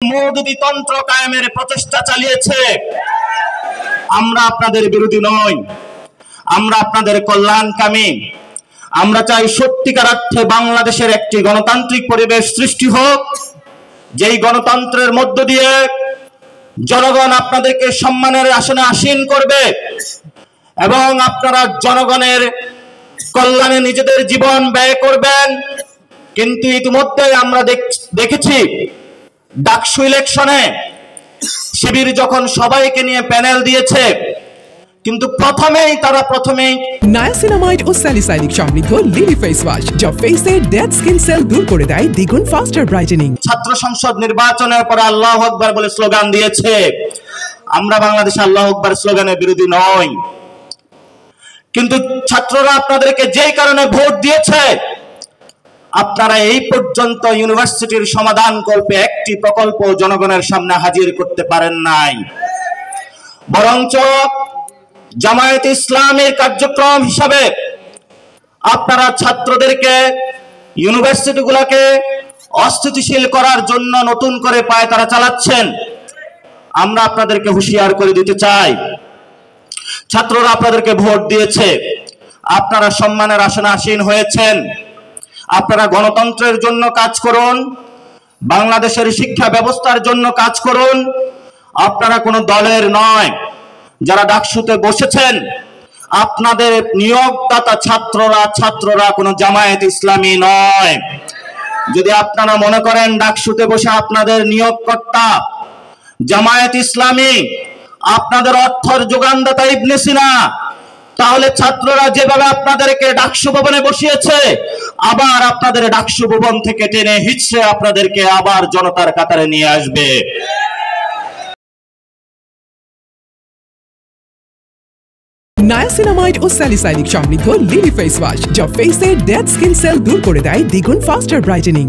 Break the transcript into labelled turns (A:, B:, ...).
A: মওদুদি তন্ত্র কায়েমের প্রচেষ্টা চালিয়েছে। আমরা আপনাদের বিরোধী নই, আমরা আপনাদের কল্যাণকামী। আমরা চাই সত্যিকার অর্থে বাংলাদেশের একটি গণতান্ত্রিক পরিবেশ সৃষ্টি হোক, যেই গণতন্ত্রের মধ্য দিয়ে জনগণ আপনাদেরকে সম্মানের আসনে আসীন করবে এবং আপনারা জনগণের কল্যাণে নিজেদের জীবন ব্যয় করবেন। কিন্তু ইতিমধ্যে আমরা দেখেছি ডাকসু ইলেকশনে শিবির যখন সবাইকে নিয়ে প্যানেল দিয়েছে, কিন্তু প্রথমেই
B: নায়াসিনামাইড ও স্যালিসাইলিক সমৃদ্ধ লিলি ফেস ওয়াশ যা ফেসের ডেড স্কিন সেল দূর করে দেয় দ্বিগুণ ফাস্টার ব্রাইটেনিং।
A: ছাত্র সংসদ নির্বাচনের পরে আল্লাহু আকবার বলে স্লোগান দিয়েছে। আমরা বাংলাদেশে আল্লাহু আকবার স্লোগানের বিরোধী নই, কিন্তু ছাত্ররা আপনাদেরকে যেই কারণে ভোট দিয়েছে, আপনারা এই পর্যন্ত ইউনিভার্সিটির সমাধান কল্পে একটি প্রকল্প জনগণের সামনে হাজির করতে পারেন নাই। বরঞ্চ জামায়াতে ইসলামের কার্যক্রম হিসাবে আপনারা ছাত্রদেরকে ইউনিভার্সিটিগুলোকে অস্থিতিশীল করার জন্য নতুন করে পায়তারা চালাচ্ছেন। আমরা আপনাদেরকে হুঁশিয়ার করে দিতে চাই, ছাত্ররা আপনাদেরকে ভোট দিয়েছে, আপনারা সম্মানের আসনে আসীন হয়েছেন। আপনারা গণতন্ত্রের জন্য কাজ করুন, বাংলাদেশের শিক্ষা ব্যবস্থার জন্য কাজ করুন। আপনারা কোনো দলের নয়। যারা ডাকসুতে বসেছেন, আপনাদের নিয়োগদাতা ছাত্ররা কোনো জামায়াত ইসলামী নয়। যদি আপনারা মনে করেন ডাকসুতে বসে আপনাদের নিয়োগকর্তা জামায়াত ইসলামী, আপনাদের অর্থের যোগানদাতা ইবনে সিনা, তাহলে ছাত্ররা যেভাবে আপনাদেরকে ডাকসু ভবনে বসিয়েছে, আবার আপনাদের ডাকসু ভবন থেকে টেনে হিচড়ে আপনাদেরকে আবার জনতার কাতারে নিয়ে আসবে।
B: নায়াসিনামাইড ও স্যালিসাইলিক সমৃদ্ধ লিলি ফেস ওয়াশ যা ফেসের ডেড স্কিন সেল দূর করে দেয় দ্বিগুণ ফাস্টার ব্রাইটেনিং।